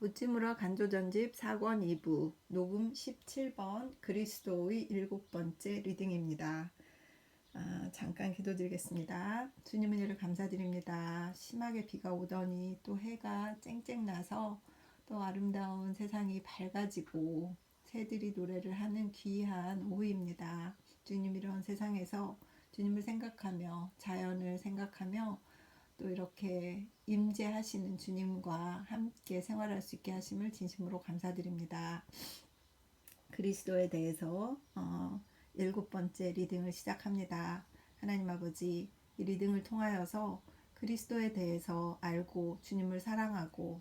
우찌무라 간조전집 4권 2부 녹음 17번 그리스도의 7번째 리딩입니다. 잠깐 기도드리겠습니다. 주님 은혜를 감사드립니다. 심하게 비가 오더니 또 해가 쨍쨍 나서 또 아름다운 세상이 밝아지고 새들이 노래를 하는 귀한 오후입니다. 주님 이런 세상에서 주님을 생각하며 자연을 생각하며 또 이렇게 임재하시는 주님과 함께 생활할 수 있게 하심을 진심으로 감사드립니다. 그리스도에 대해서 7번째 리딩을 시작합니다. 하나님 아버지, 이 리딩을 통하여서 그리스도에 대해서 알고 주님을 사랑하고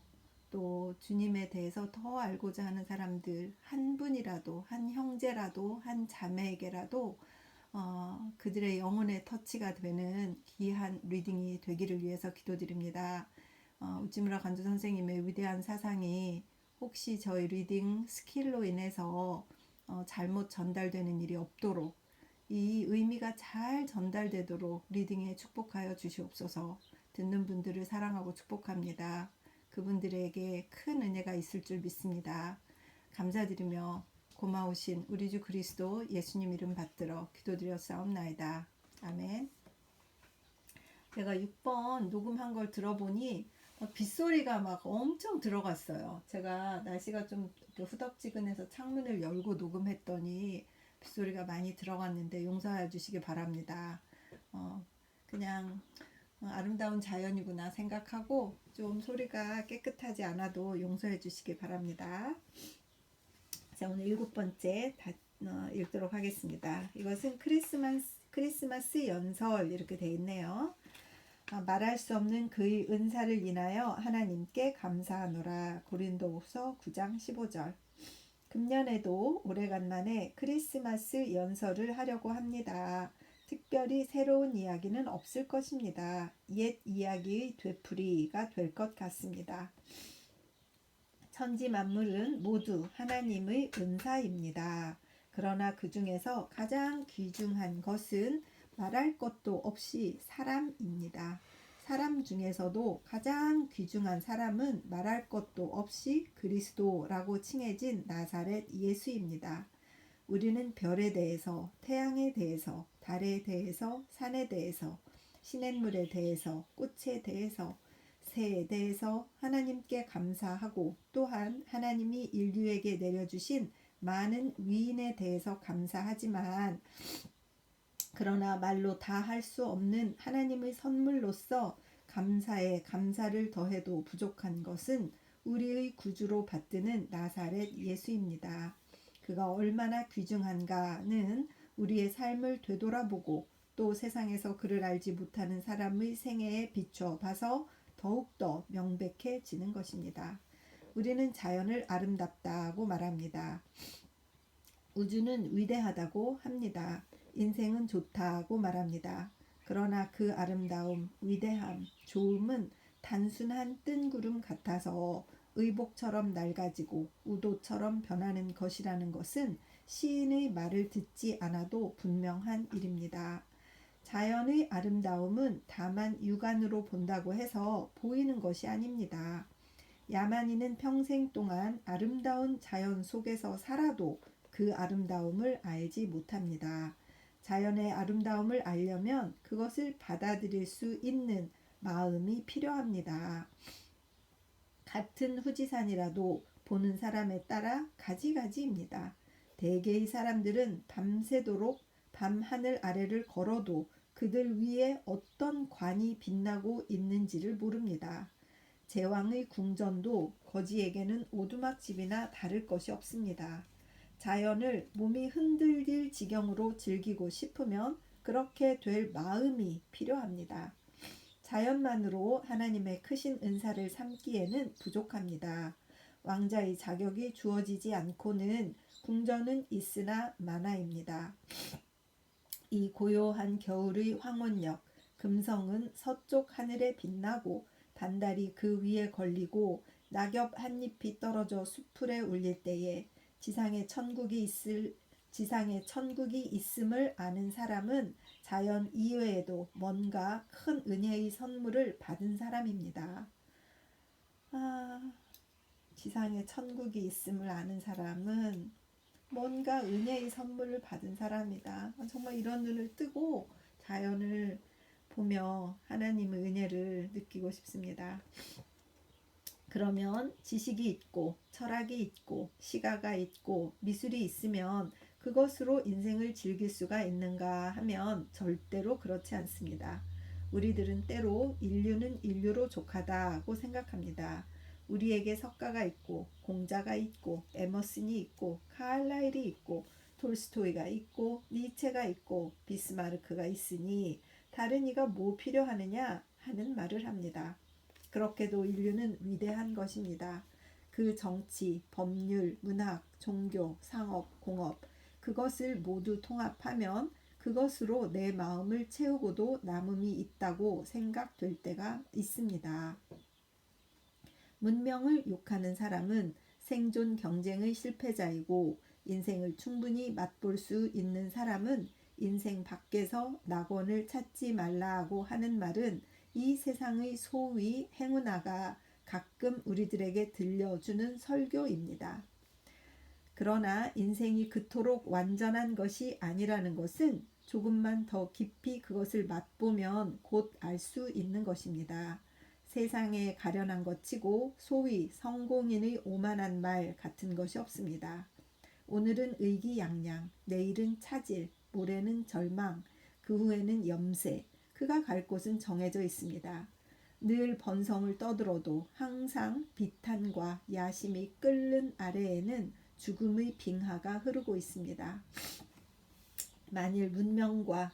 또 주님에 대해서 더 알고자 하는 사람들 한 분이라도, 한 형제라도, 한 자매에게라도 그들의 영혼의 터치가 되는 귀한 리딩이 되기를 위해서 기도드립니다. 우찌무라 간조 선생님의 위대한 사상이 혹시 저희 리딩 스킬로 인해서 잘못 전달되는 일이 없도록 이 의미가 잘 전달되도록 리딩에 축복하여 주시옵소서. 듣는 분들을 사랑하고 축복합니다. 그분들에게 큰 은혜가 있을 줄 믿습니다. 감사드리며 고마우신 우리 주 그리스도 예수님 이름 받들어 기도드렸사옵나이다. 아멘. 제가 6번 녹음한 걸 들어보니 빗소리가 막 엄청 들어갔어요. 제가 날씨가 좀 후덥지근해서 창문을 열고 녹음했더니 빗소리가 많이 들어갔는데 용서해 주시기 바랍니다. 그냥 아름다운 자연이구나 생각하고 좀 소리가 깨끗하지 않아도 용서해 주시기 바랍니다. 자, 오늘 7번째 읽도록 하겠습니다. 이것은 크리스마스 연설 이렇게 되어 있네요. 말할 수 없는 그의 은사를 인하여 하나님께 감사하노라. 고린도후서 9장 15절. 금년에도 오래간만에 크리스마스 연설을 하려고 합니다. 특별히 새로운 이야기는 없을 것입니다. 옛 이야기의 되풀이가 될 것 같습니다. 천지 만물은 모두 하나님의 은사입니다. 그러나 그 중에서 가장 귀중한 것은 말할 것도 없이 사람입니다. 사람 중에서도 가장 귀중한 사람은 말할 것도 없이 그리스도라고 칭해진 나사렛 예수입니다. 우리는 별에 대해서, 태양에 대해서, 달에 대해서, 산에 대해서, 시냇물에 대해서, 꽃에 대해서, 새에 대해서 하나님께 감사하고 또한 하나님이 인류에게 내려주신 많은 위인에 대해서 감사하지만 그러나 말로 다 할 수 없는 하나님의 선물로서 감사에 감사를 더해도 부족한 것은 우리의 구주로 받드는 나사렛 예수입니다. 그가 얼마나 귀중한가는 우리의 삶을 되돌아보고 또 세상에서 그를 알지 못하는 사람의 생애에 비춰 봐서 더욱더 명백해지는 것입니다. 우리는 자연을 아름답다고 말합니다. 우주는 위대하다고 합니다. 인생은 좋다고 말합니다. 그러나 그 아름다움, 위대함, 좋음은 단순한 뜬구름 같아서 의복처럼 낡아지고 우도처럼 변하는 것이라는 것은 시인의 말을 듣지 않아도 분명한 일입니다. 자연의 아름다움은 다만 육안으로 본다고 해서 보이는 것이 아닙니다. 야만인은 평생 동안 아름다운 자연 속에서 살아도 그 아름다움을 알지 못합니다. 자연의 아름다움을 알려면 그것을 받아들일 수 있는 마음이 필요합니다. 같은 후지산이라도 보는 사람에 따라 가지가지입니다. 대개의 사람들은 밤새도록 밤하늘 아래를 걸어도 그들 위에 어떤 관이 빛나고 있는지를 모릅니다. 제왕의 궁전도 거지에게는 오두막집이나 다를 것이 없습니다. 자연을 몸이 흔들릴 지경으로 즐기고 싶으면 그렇게 될 마음이 필요합니다. 자연만으로 하나님의 크신 은사를 삼기에는 부족합니다. 왕자의 자격이 주어지지 않고는 궁전은 있으나 마나입니다. 이 고요한 겨울의 황혼역, 금성은 서쪽 하늘에 빛나고 반달이 그 위에 걸리고 낙엽 한 잎이 떨어져 수풀에 울릴 때에 지상에 천국이 있음을 아는 사람은 자연 이외에도 뭔가 큰 은혜의 선물을 받은 사람입니다. 지상에 천국이 있음을 아는 사람은 뭔가 은혜의 선물을 받은 사람이다. 정말 이런 눈을 뜨고 자연을 보며 하나님의 은혜를 느끼고 싶습니다. 그러면 지식이 있고 철학이 있고 시가가 있고 미술이 있으면 그것으로 인생을 즐길 수가 있는가 하면 절대로 그렇지 않습니다. 우리들은 때로 인류는 인류로 족하다고 생각합니다. 우리에게 석가가 있고 공자가 있고 에머슨이 있고 카를라일이 있고 톨스토이가 있고 니체가 있고 비스마르크가 있으니 다른 이가 뭐 필요하느냐 하는 말을 합니다. 그렇게도 인류는 위대한 것입니다. 그 정치, 법률, 문학, 종교, 상업, 공업 그것을 모두 통합하면 그것으로 내 마음을 채우고도 남음이 있다고 생각될 때가 있습니다. 문명을 욕하는 사람은 생존 경쟁의 실패자이고 인생을 충분히 맛볼 수 있는 사람은 인생 밖에서 낙원을 찾지 말라고 하는 말은 이 세상의 소위 행운아가 가끔 우리들에게 들려주는 설교입니다. 그러나 인생이 그토록 완전한 것이 아니라는 것은 조금만 더 깊이 그것을 맛보면 곧 알 수 있는 것입니다. 세상에 가련한 것 치고 소위 성공인의 오만한 말 같은 것이 없습니다. 오늘은 의기양양, 내일은 차질, 모레는 절망, 그 후에는 염세, 그가 갈 곳은 정해져 있습니다. 늘 번성을 떠들어도 항상 비탄과 야심이 끓는 아래에는 죽음의 빙하가 흐르고 있습니다. 만일 문명과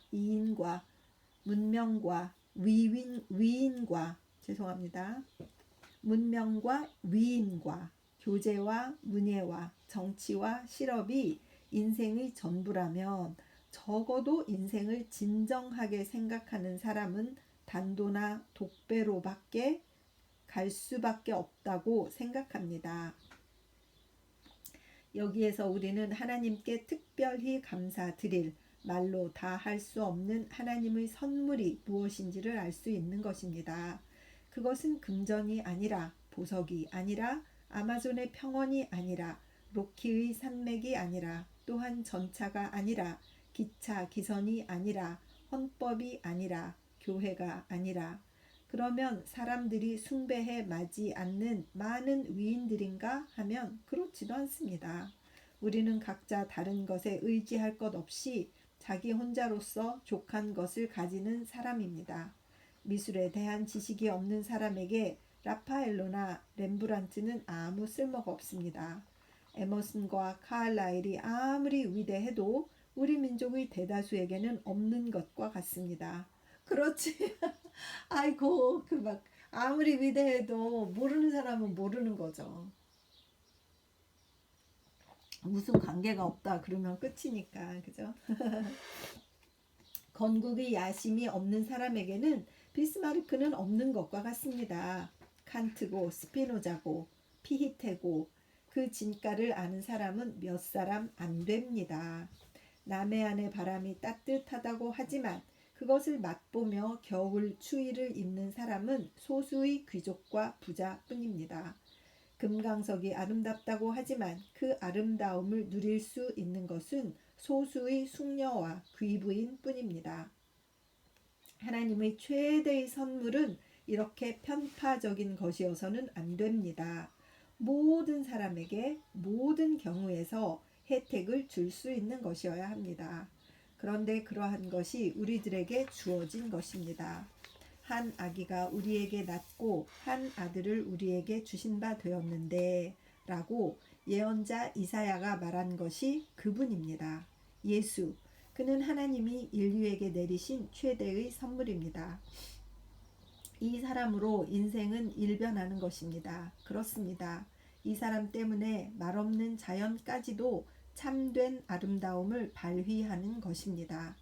위인과 교제와 문예와 정치와 실업이 인생의 전부라면 적어도 인생을 진정하게 생각하는 사람은 단도나 독배로밖에 갈 수밖에 없다고 생각합니다. 여기에서 우리는 하나님께 특별히 감사드릴 말로 다 할 수 없는 하나님의 선물이 무엇인지를 알 수 있는 것입니다. 그것은 금전이 아니라 보석이 아니라 아마존의 평원이 아니라 로키의 산맥이 아니라 또한 전차가 아니라 기차 기선이 아니라 헌법이 아니라 교회가 아니라 그러면 사람들이 숭배해 마지 않는 많은 위인들인가 하면 그렇지도 않습니다. 우리는 각자 다른 것에 의지할 것 없이 자기 혼자로서 족한 것을 가지는 사람입니다. 미술에 대한 지식이 없는 사람에게 라파엘로나 렘브란트는 아무 쓸모가 없습니다. 에머슨과 카를라일이 아무리 위대해도 우리 민족의 대다수에게는 없는 것과 같습니다. 그렇지. 아이고 그 막 아무리 위대해도 모르는 사람은 모르는 거죠. 무슨 관계가 없다 그러면 끝이니까 그죠? 건국의 야심이 없는 사람에게는 비스마르크는 없는 것과 같습니다. 칸트고 스피노자고 피히테고 그 진가를 아는 사람은 몇 사람 안 됩니다. 남해안의 바람이 따뜻하다고 하지만 그것을 맛보며 겨울 추위를 입는 사람은 소수의 귀족과 부자뿐입니다. 금강석이 아름답다고 하지만 그 아름다움을 누릴 수 있는 것은 소수의 숙녀와 귀부인 뿐입니다. 하나님의 최대의 선물은 이렇게 편파적인 것이어서는 안 됩니다. 모든 사람에게 모든 경우에서 혜택을 줄 수 있는 것이어야 합니다. 그런데 그러한 것이 우리들에게 주어진 것입니다. 한 아기가 우리에게 낳고 한 아들을 우리에게 주신 바 되었는데 라고 예언자 이사야가 말한 것이 그분입니다. 예수, 그는 하나님이 인류에게 내리신 최대의 선물입니다. 이 사람으로 인생은 일변하는 것입니다. 그렇습니다. 이 사람 때문에 말없는 자연까지도 참된 아름다움을 발휘하는 것입니다.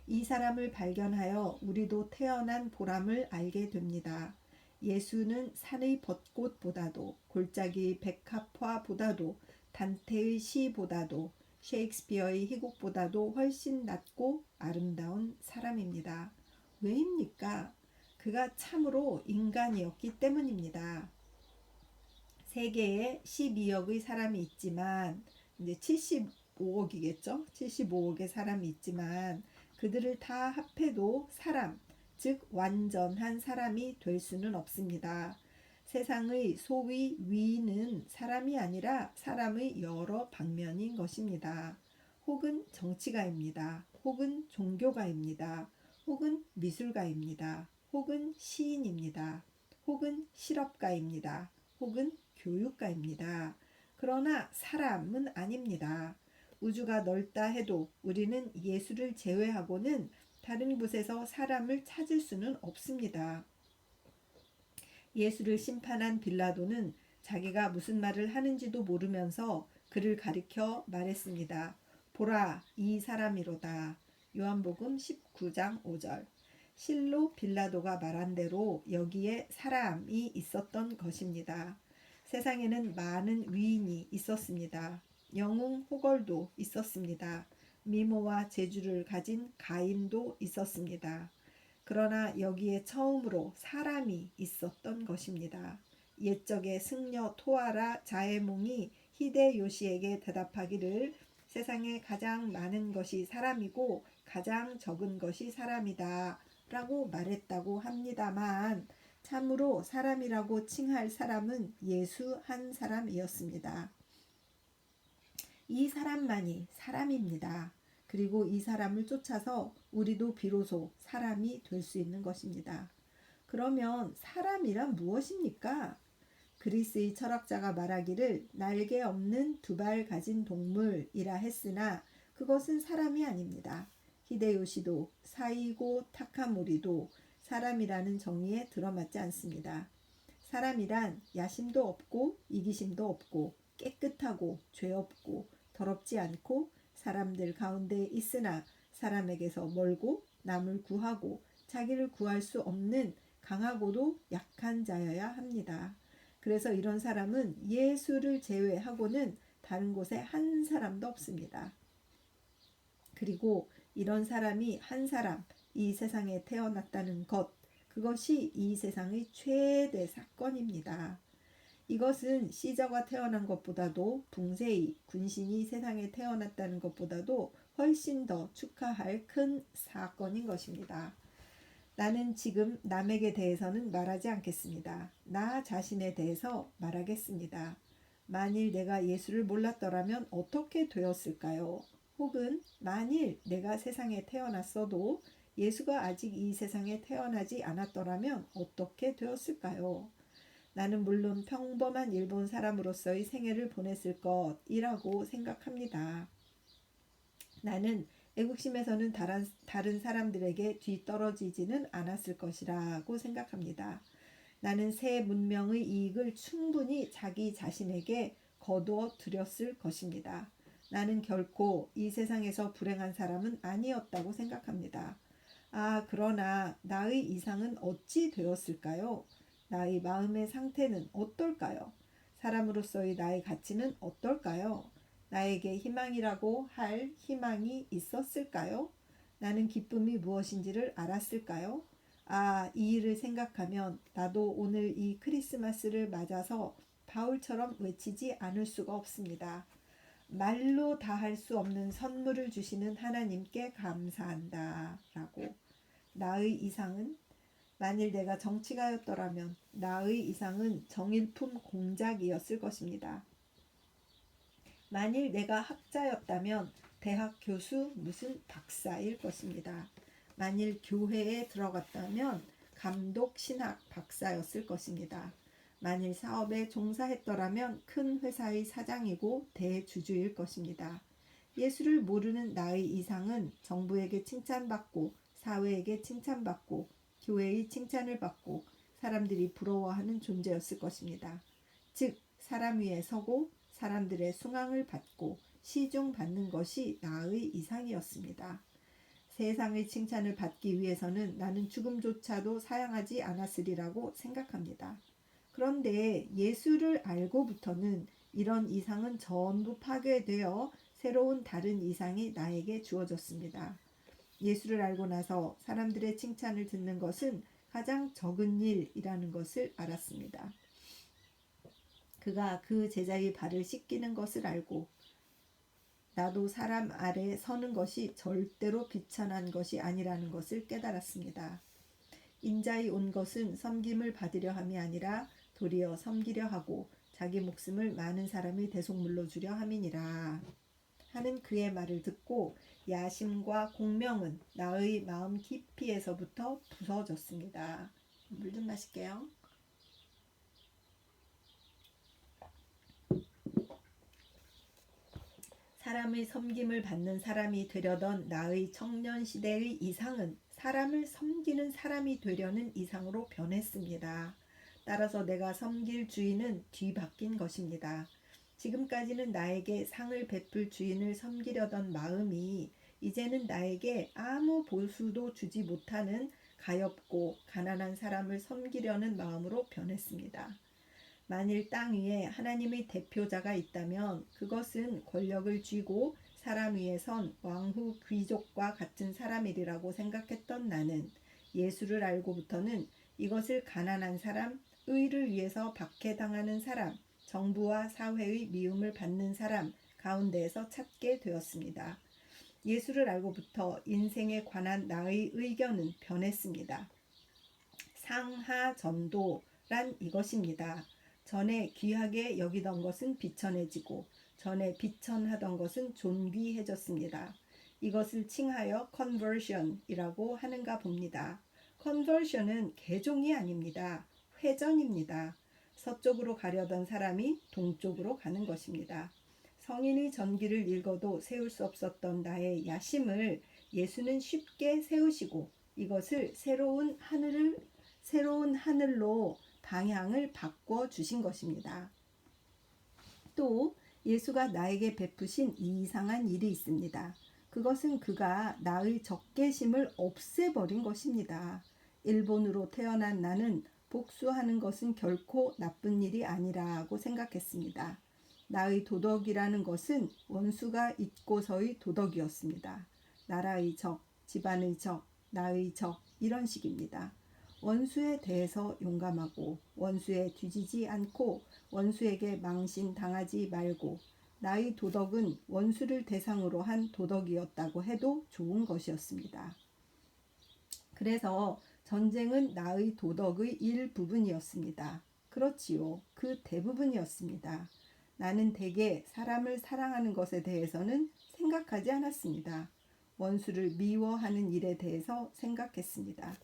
이 사람을 발견하여 우리도 태어난 보람을 알게 됩니다. 예수는 산의 벚꽃보다도 골짜기의 백합화보다도 단테의 시보다도 셰익스피어의 희곡보다도 훨씬 낫고 아름다운 사람입니다. 왜입니까? 그가 참으로 인간이었기 때문입니다. 세계에 12억의 사람이 있지만 이제 75억이겠죠. 75억의 사람이 있지만 그들을 다 합해도 사람, 즉 완전한 사람이 될 수는 없습니다. 세상의 소위 위는 사람이 아니라 사람의 여러 방면인 것입니다. 혹은 정치가입니다. 혹은 종교가입니다. 혹은 미술가입니다. 혹은 시인입니다. 혹은 실업가입니다. 혹은 교육가입니다. 그러나 사람은 아닙니다. 우주가 넓다 해도 우리는 예수를 제외하고는 다른 곳에서 사람을 찾을 수는 없습니다. 예수를 심판한 빌라도는 자기가 무슨 말을 하는지도 모르면서 그를 가리켜 말했습니다. 보라, 이 사람이로다. 요한복음 19장 5절. 실로 빌라도가 말한 대로 여기에 사람이 있었던 것입니다. 세상에는 많은 위인이 있었습니다. 영웅 호걸도 있었습니다. 미모와 재주를 가진 가인도 있었습니다. 그러나 여기에 처음으로 사람이 있었던 것입니다. 옛적의 승려 토아라 자에몽이 히데요시에게 대답하기를 세상에 가장 많은 것이 사람이고 가장 적은 것이 사람이다 라고 말했다고 합니다만 참으로 사람이라고 칭할 사람은 예수 한 사람이었습니다. 이 사람만이 사람입니다. 그리고 이 사람을 쫓아서 우리도 비로소 사람이 될 수 있는 것입니다. 그러면 사람이란 무엇입니까? 그리스의 철학자가 말하기를 날개 없는 두 발 가진 동물이라 했으나 그것은 사람이 아닙니다. 히데요시도 사이고 타카모리도 사람이라는 정의에 들어맞지 않습니다. 사람이란 야심도 없고 이기심도 없고 깨끗하고 죄 없고 더럽지 않고 사람들 가운데 있으나 사람에게서 멀고 남을 구하고 자기를 구할 수 없는 강하고도 약한 자여야 합니다. 그래서 이런 사람은 예수를 제외하고는 다른 곳에 한 사람도 없습니다. 그리고 이런 사람이 한 사람 이 세상에 태어났다는 것, 그것이 이 세상의 최대 사건입니다. 이것은 시저가 태어난 것보다도 붕세이 군신이 세상에 태어났다는 것보다도 훨씬 더 축하할 큰 사건인 것입니다. 나는 지금 남에게 대해서는 말하지 않겠습니다. 나 자신에 대해서 말하겠습니다. 만일 내가 예수를 몰랐더라면 어떻게 되었을까요? 혹은 만일 내가 세상에 태어났어도 예수가 아직 이 세상에 태어나지 않았더라면 어떻게 되었을까요? 나는 물론 평범한 일본 사람으로서의 생애를 보냈을 것이라고 생각합니다. 나는 애국심에서는 다른 사람들에게 뒤떨어지지는 않았을 것이라고 생각합니다. 나는 새 문명의 이익을 충분히 자기 자신에게 거두어 드렸을 것입니다. 나는 결코 이 세상에서 불행한 사람은 아니었다고 생각합니다. 그러나 나의 이상은 어찌 되었을까요? 나의 마음의 상태는 어떨까요? 사람으로서의 나의 가치는 어떨까요? 나에게 희망이라고 할 희망이 있었을까요? 나는 기쁨이 무엇인지를 알았을까요? 이 일을 생각하면 나도 오늘 이 크리스마스를 맞아서 바울처럼 외치지 않을 수가 없습니다. 말로 다 할 수 없는 선물을 주시는 하나님께 감사한다 라고. 나의 이상은 만일 내가 정치가였더라면 나의 이상은 정일품 공작이었을 것입니다. 만일 내가 학자였다면 대학 교수 무슨 박사일 것입니다. 만일 교회에 들어갔다면 감독 신학 박사였을 것입니다. 만일 사업에 종사했더라면 큰 회사의 사장이고 대주주일 것입니다. 예수를 모르는 나의 이상은 정부에게 칭찬받고 사회에게 칭찬받고 교회의 칭찬을 받고 사람들이 부러워하는 존재였을 것입니다. 즉 사람 위에 서고 사람들의 숭앙을 받고 시중받는 것이 나의 이상이었습니다. 세상의 칭찬을 받기 위해서는 나는 죽음조차도 사양하지 않았으리라고 생각합니다. 그런데 예수를 알고부터는 이런 이상은 전부 파괴되어 새로운 다른 이상이 나에게 주어졌습니다. 예수를 알고 나서 사람들의 칭찬을 듣는 것은 가장 적은 일이라는 것을 알았습니다. 그가 그 제자의 발을 씻기는 것을 알고 나도 사람 아래 서는 것이 절대로 비천한 것이 아니라는 것을 깨달았습니다. 인자의 온 것은 섬김을 받으려 함이 아니라 도리어 섬기려 하고 자기 목숨을 많은 사람의 대속물로 주려 함이니라 하는 그의 말을 듣고 야심과 공명은 나의 마음 깊이에서부터 부서졌습니다. 물 좀 마실게요. 사람의 섬김을 받는 사람이 되려던 나의 청년 시대의 이상은 사람을 섬기는 사람이 되려는 이상으로 변했습니다. 따라서 내가 섬길 주인은 뒤바뀐 것입니다. 지금까지는 나에게 상을 베풀 주인을 섬기려던 마음이 이제는 나에게 아무 보수도 주지 못하는 가엾고 가난한 사람을 섬기려는 마음으로 변했습니다. 만일 땅 위에 하나님의 대표자가 있다면 그것은 권력을 쥐고 사람 위에 선 왕후 귀족과 같은 사람이라고 생각했던 나는 예수를 알고부터는 이것을 가난한 사람, 의를 위해서 박해당하는 사람, 정부와 사회의 미움을 받는 사람 가운데에서 찾게 되었습니다. 예수를 알고부터 인생에 관한 나의 의견은 변했습니다. 상하전도란 이것입니다. 전에 귀하게 여기던 것은 비천해지고 전에 비천하던 것은 존귀해졌습니다. 이것을 칭하여 conversion이라고 하는가 봅니다. conversion은 개종이 아닙니다. 회전입니다. 서쪽으로 가려던 사람이 동쪽으로 가는 것입니다. 성인의 전기를 읽어도 세울 수 없었던 나의 야심을 예수는 쉽게 세우시고 이것을 새로운 하늘로 방향을 바꿔 주신 것입니다. 또 예수가 나에게 베푸신 이상한 일이 있습니다. 그것은 그가 나의 적개심을 없애버린 것입니다. 일본으로 태어난 나는 복수하는 것은 결코 나쁜 일이 아니라고 생각했습니다. 나의 도덕이라는 것은 원수가 있고서의 도덕이었습니다. 나라의 적, 집안의 적, 나의 적 이런 식입니다. 원수에 대해서 용감하고 원수에 뒤지지 않고 원수에게 망신당하지 말고 나의 도덕은 원수를 대상으로 한 도덕이었다고 해도 좋은 것이었습니다. 그래서 전쟁은 나의 도덕의 일부분이었습니다. 그렇지요. 그 대부분이었습니다. 나는 대개 사람을 사랑하는 것에 대해서는 생각하지 않았습니다. 원수를 미워하는 일에 대해서 생각했습니다.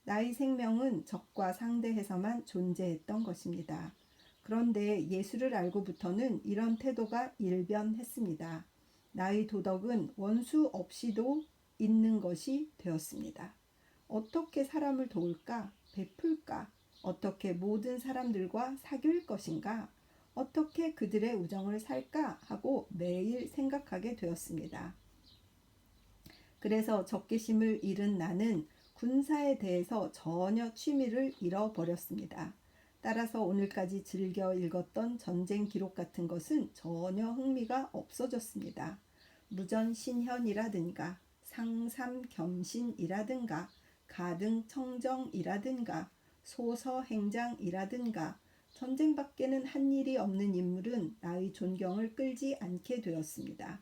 나의 생명은 적과 상대해서만 존재했던 것입니다. 그런데 예수를 알고부터는 이런 태도가 일변했습니다. 나의 도덕은 원수 없이도 있는 것이 되었습니다. 어떻게 사람을 도울까? 베풀까? 어떻게 모든 사람들과 사귈 것인가? 어떻게 그들의 우정을 살까? 하고 매일 생각하게 되었습니다. 그래서 적개심을 잃은 나는 군사에 대해서 전혀 취미를 잃어버렸습니다. 따라서 오늘까지 즐겨 읽었던 전쟁 기록 같은 것은 전혀 흥미가 없어졌습니다. 무전신현이라든가 상삼겸신이라든가 가등청정이라든가 소서행장이라든가 전쟁 밖에는 한 일이 없는 인물은 나의 존경을 끌지 않게 되었습니다.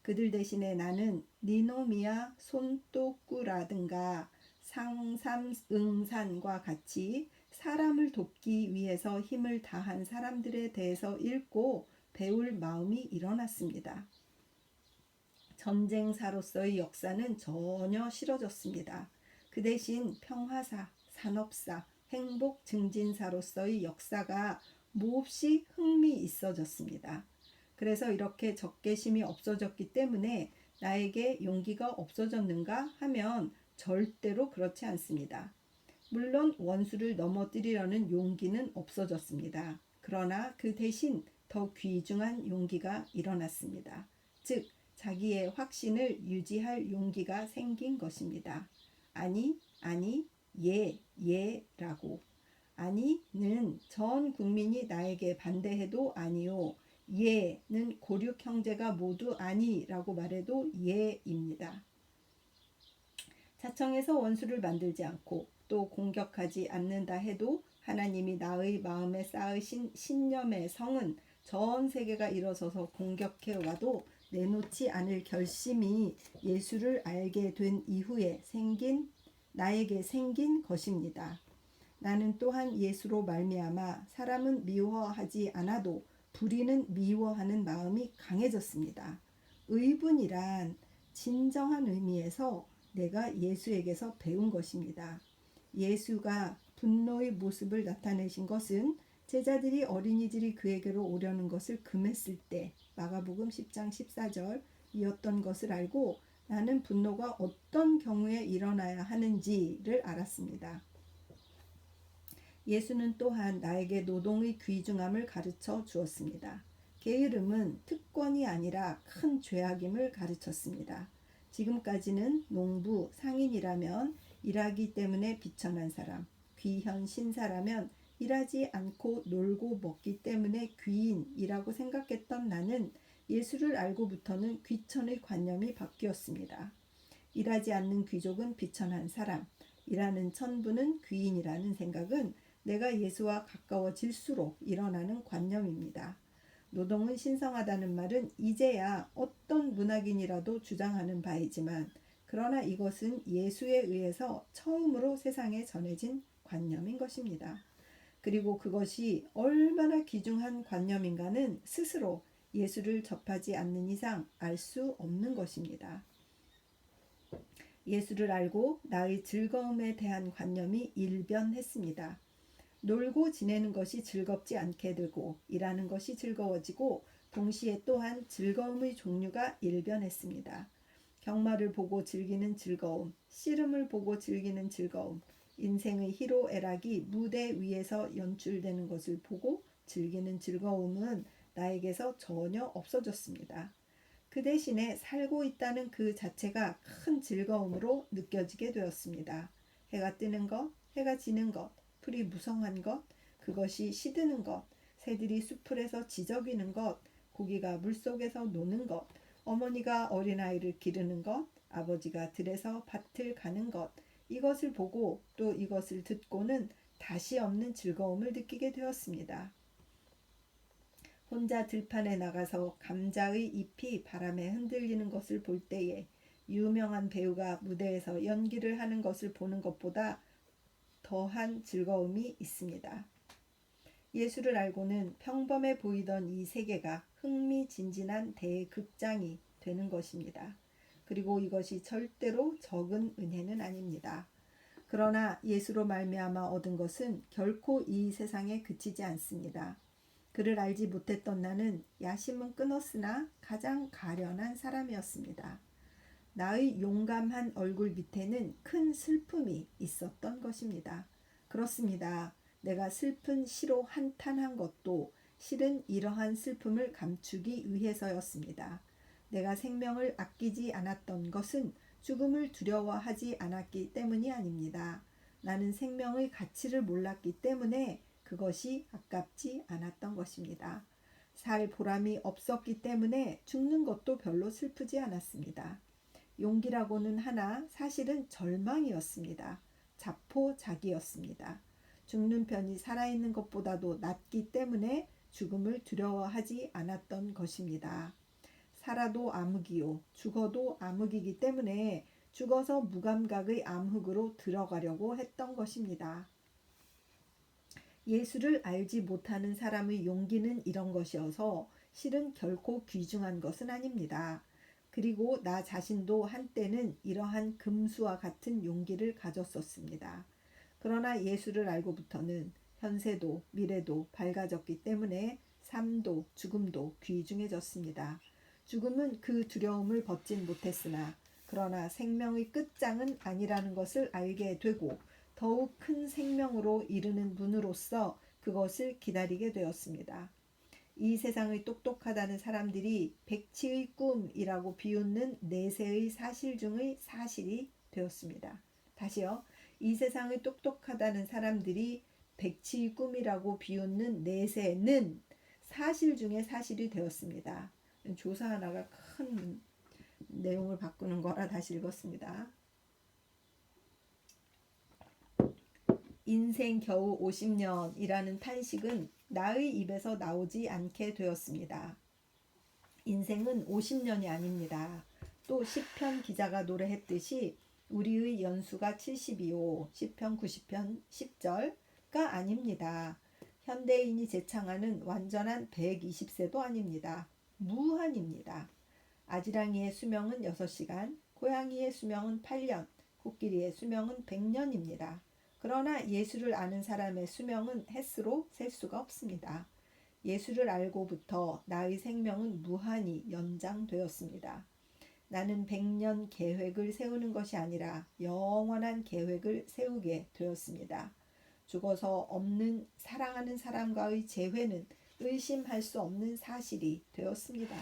그들 대신에 나는 니노미야 손또꾸라든가 상삼응산과 같이 사람을 돕기 위해서 힘을 다한 사람들에 대해서 읽고 배울 마음이 일어났습니다. 전쟁사로서의 역사는 전혀 싫어졌습니다. 그 대신 평화사, 산업사, 행복 증진사로서의 역사가 몹시 흥미 있어졌습니다. 그래서 이렇게 적개심이 없어졌기 때문에 나에게 용기가 없어졌는가 하면 절대로 그렇지 않습니다. 물론 원수를 넘어뜨리려는 용기는 없어졌습니다. 그러나 그 대신 더 귀중한 용기가 일어났습니다. 즉 자기의 확신을 유지할 용기가 생긴 것입니다. 아니, 예라고. 아니는 전 국민이 나에게 반대해도 아니요. 예는 고륙 형제가 모두 아니라고 말해도 예입니다. 자청해서 원수를 만들지 않고 또 공격하지 않는다 해도 하나님이 나의 마음에 쌓으신 신념의 성은 전 세계가 일어서서 공격해 와도 내놓지 않을 결심이 예수를 알게 된 이후에 나에게 생긴 것입니다. 나는 또한 예수로 말미암아 사람은 미워하지 않아도 불의는 미워하는 마음이 강해졌습니다. 의분이란 진정한 의미에서 내가 예수에게서 배운 것입니다. 예수가 분노의 모습을 나타내신 것은 제자들이 어린이들이 그에게로 오려는 것을 금했을 때 마가복음 10장 14절이었던 것을 알고 나는 분노가 어떤 경우에 일어나야 하는지를 알았습니다. 예수는 또한 나에게 노동의 귀중함을 가르쳐 주었습니다. 게으름은 특권이 아니라 큰 죄악임을 가르쳤습니다. 지금까지는 농부, 상인이라면 일하기 때문에 비천한 사람, 귀현 신사라면 일하지 않고 놀고 먹기 때문에 귀인이라고 생각했던 나는 예수를 알고부터는 귀천의 관념이 바뀌었습니다. 일하지 않는 귀족은 비천한 사람, 일하는 천부는 귀인이라는 생각은 내가 예수와 가까워질수록 일어나는 관념입니다. 노동은 신성하다는 말은 이제야 어떤 문학인이라도 주장하는 바이지만 그러나 이것은 예수에 의해서 처음으로 세상에 전해진 관념인 것입니다. 그리고 그것이 얼마나 귀중한 관념인가는 스스로 예수를 접하지 않는 이상 알 수 없는 것입니다. 예수를 알고 나의 즐거움에 대한 관념이 일변했습니다. 놀고 지내는 것이 즐겁지 않게 되고 일하는 것이 즐거워지고 동시에 또한 즐거움의 종류가 일변했습니다. 경마를 보고 즐기는 즐거움, 씨름을 보고 즐기는 즐거움, 인생의 희로애락이 무대 위에서 연출되는 것을 보고 즐기는 즐거움은 나에게서 전혀 없어졌습니다. 그 대신에 살고 있다는 그 자체가 큰 즐거움으로 느껴지게 되었습니다. 해가 뜨는 것, 해가 지는 것, 풀이 무성한 것, 그것이 시드는 것, 새들이 수풀에서 지저귀는 것, 고기가 물속에서 노는 것, 어머니가 어린아이를 기르는 것, 아버지가 들에서 밭을 가는 것, 이것을 보고 또 이것을 듣고는 다시 없는 즐거움을 느끼게 되었습니다. 혼자 들판에 나가서 감자의 잎이 바람에 흔들리는 것을 볼 때에 유명한 배우가 무대에서 연기를 하는 것을 보는 것보다 더한 즐거움이 있습니다. 예수를 알고는 평범해 보이던 이 세계가 흥미진진한 대극장이 되는 것입니다. 그리고 이것이 절대로 적은 은혜는 아닙니다. 그러나 예수로 말미암아 얻은 것은 결코 이 세상에 그치지 않습니다. 그를 알지 못했던 나는 야심은 끊었으나 가장 가련한 사람이었습니다. 나의 용감한 얼굴 밑에는 큰 슬픔이 있었던 것입니다. 그렇습니다. 내가 슬픈 시로 한탄한 것도 실은 이러한 슬픔을 감추기 위해서였습니다. 내가 생명을 아끼지 않았던 것은 죽음을 두려워하지 않았기 때문이 아닙니다. 나는 생명의 가치를 몰랐기 때문에 그것이 아깝지 않았던 것입니다. 살 보람이 없었기 때문에 죽는 것도 별로 슬프지 않았습니다. 용기라고는 하나 사실은 절망이었습니다. 자포자기였습니다. 죽는 편이 살아있는 것보다도 낫기 때문에 죽음을 두려워하지 않았던 것입니다. 살아도 암흑이요 죽어도 암흑이기 때문에 죽어서 무감각의 암흑으로 들어가려고 했던 것입니다. 예수를 알지 못하는 사람의 용기는 이런 것이어서 실은 결코 귀중한 것은 아닙니다. 그리고 나 자신도 한때는 이러한 금수와 같은 용기를 가졌었습니다. 그러나 예수를 알고부터는 현세도 미래도 밝아졌기 때문에 삶도 죽음도 귀중해졌습니다. 죽음은 그 두려움을 벗진 못했으나 그러나 생명의 끝장은 아니라는 것을 알게 되고 더욱 큰 생명으로 이르는 분으로서 그것을 기다리게 되었습니다. 이 세상의 똑똑하다는 사람들이 백치의 꿈이라고 비웃는 내세의 사실 중의 사실이 되었습니다. 다시요. 이 세상의 똑똑하다는 사람들이 백치의 꿈이라고 비웃는 내세는 사실 중의 사실이 되었습니다. 조사 하나가 큰 내용을 바꾸는 거라 다시 읽었습니다. 인생 겨우 50년이라는 탄식은 나의 입에서 나오지 않게 되었습니다. 인생은 50년이 아닙니다. 또 시편 기자가 노래했듯이 우리의 연수가 72호, 시편 90편 10절가 아닙니다. 현대인이 제창하는 완전한 120세도 아닙니다. 무한입니다. 아지랑이의 수명은 6시간, 고양이의 수명은 8년, 코끼리의 수명은 100년입니다. 그러나 예수를 아는 사람의 수명은 햇수로 셀 수가 없습니다. 예수를 알고부터 나의 생명은 무한히 연장되었습니다. 나는 100년 계획을 세우는 것이 아니라 영원한 계획을 세우게 되었습니다. 죽어서 없는 사랑하는 사람과의 재회는 의심할 수 없는 사실이 되었습니다.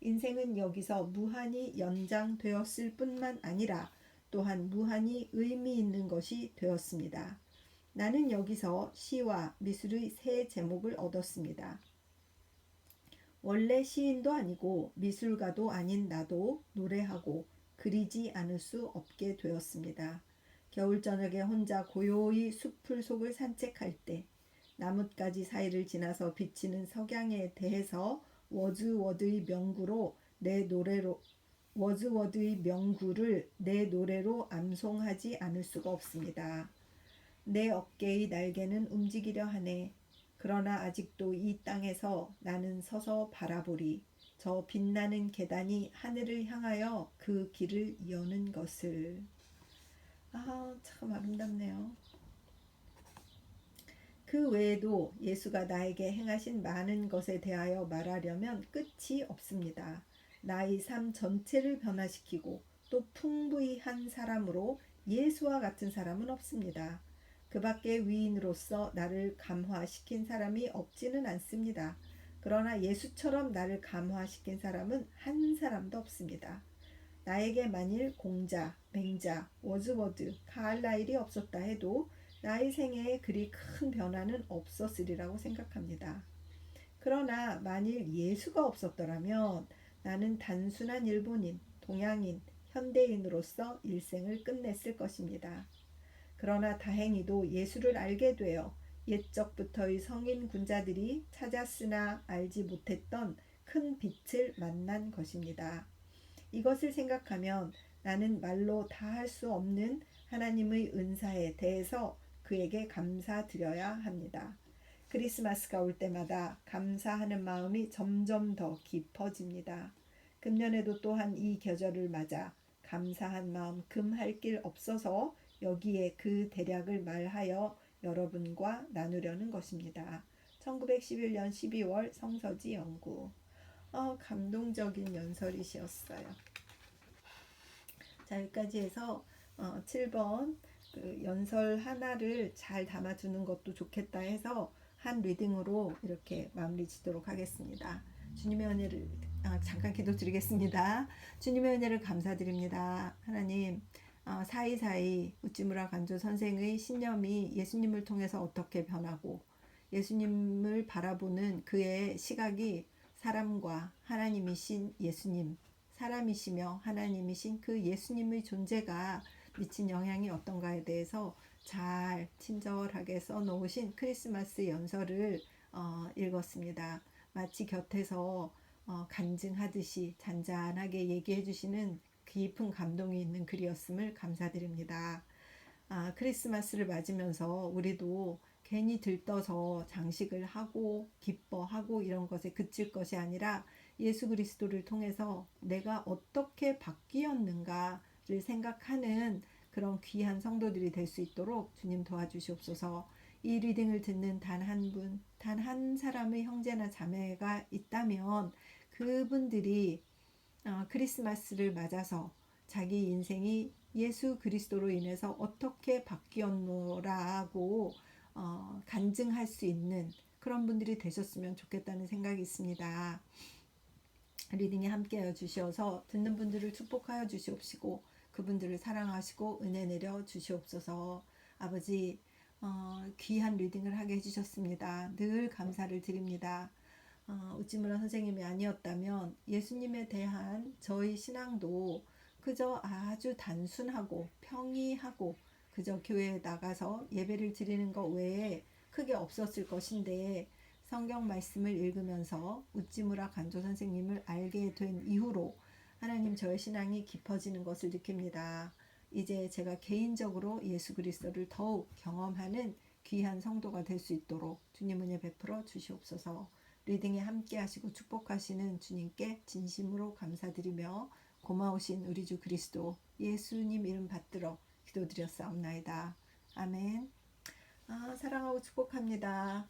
인생은 여기서 무한히 연장되었을 뿐만 아니라 또한 무한히 의미 있는 것이 되었습니다. 나는 여기서 시와 미술의 새 제목을 얻었습니다. 원래 시인도 아니고 미술가도 아닌 나도 노래하고 그리지 않을 수 없게 되었습니다. 겨울 저녁에 혼자 고요히 숲풀 속을 산책할 때 나뭇가지 사이를 지나서 비치는 석양에 대해서 워즈워드의 명구를 내 노래로 암송하지 않을 수가 없습니다. 내 어깨의 날개는 움직이려 하네. 그러나 아직도 이 땅에서 나는 서서 바라보리. 저 빛나는 계단이 하늘을 향하여 그 길을 여는 것을. 참 아름답네요. 그 외에도 예수가 나에게 행하신 많은 것에 대하여 말하려면 끝이 없습니다. 나의 삶 전체를 변화시키고 또 풍부히 한 사람으로 예수와 같은 사람은 없습니다. 그 밖에 위인으로서 나를 감화시킨 사람이 없지는 않습니다. 그러나 예수처럼 나를 감화시킨 사람은 한 사람도 없습니다. 나에게 만일 공자, 맹자, 워즈워드, 카알라일이 없었다 해도 나의 생애에 그리 큰 변화는 없었으리라고 생각합니다. 그러나 만일 예수가 없었더라면 나는 단순한 일본인, 동양인, 현대인으로서 일생을 끝냈을 것입니다. 그러나 다행히도 예수를 알게 되어 옛적부터의 성인 군자들이 찾았으나 알지 못했던 큰 빛을 만난 것입니다. 이것을 생각하면 나는 말로 다 할 수 없는 하나님의 은사에 대해서 그에게 감사드려야 합니다. 크리스마스가 올 때마다 감사하는 마음이 점점 더 깊어집니다. 금년에도 또한 이 계절을 맞아 감사한 마음 금할 길 없어서 여기에 그 대략을 말하여 여러분과 나누려는 것입니다. 1911년 12월 성서지 연구. 감동적인 연설이셨어요. 자, 여기까지 해서 7번 그 연설 하나를 잘 담아두는 것도 좋겠다 해서 한 리딩으로 이렇게 마무리 짓도록 하겠습니다. 주님의 은혜를 잠깐 기도드리겠습니다. 주님의 은혜를 감사드립니다. 하나님, 사이사이 우찌무라 간조 선생의 신념이 예수님을 통해서 어떻게 변하고 예수님을 바라보는 그의 시각이 사람과 하나님이신 예수님, 사람이시며 하나님이신 그 예수님의 존재가 미친 영향이 어떤가에 대해서 잘 친절하게 써놓으신 크리스마스 연설을 읽었습니다. 마치 곁에서 간증하듯이 잔잔하게 얘기해 주시는 깊은 감동이 있는 글이었음을 감사드립니다. 크리스마스를 맞으면서 우리도 괜히 들떠서 장식을 하고 기뻐하고 이런 것에 그칠 것이 아니라 예수 그리스도를 통해서 내가 어떻게 바뀌었는가를 생각하는 그런 귀한 성도들이 될 수 있도록 주님 도와주시옵소서. 이 리딩을 듣는 단 한 분, 단 한 사람의 형제나 자매가 있다면 그분들이 크리스마스를 맞아서 자기 인생이 예수 그리스도로 인해서 어떻게 바뀌었노라고 간증할 수 있는 그런 분들이 되셨으면 좋겠다는 생각이 있습니다. 리딩에 함께하여 주시어서 듣는 분들을 축복하여 주시옵시고 그분들을 사랑하시고 은혜 내려 주시옵소서. 아버지, 귀한 리딩을 하게 해주셨습니다. 늘 감사를 드립니다. 우찌무라 선생님이 아니었다면 예수님에 대한 저희 신앙도 그저 아주 단순하고 평이하고 그저 교회에 나가서 예배를 드리는 것 외에 크게 없었을 것인데 성경 말씀을 읽으면서 우찌무라 간조 선생님을 알게 된 이후로 하나님 저의 신앙이 깊어지는 것을 느낍니다. 이제 제가 개인적으로 예수 그리스도를 더욱 경험하는 귀한 성도가 될 수 있도록 주님 은혜 베풀어 주시옵소서. 리딩에 함께 하시고 축복하시는 주님께 진심으로 감사드리며 고마우신 우리 주 그리스도 예수님 이름 받들어 기도드렸사옵나이다. 아멘. 사랑하고 축복합니다.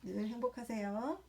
늘 행복하세요.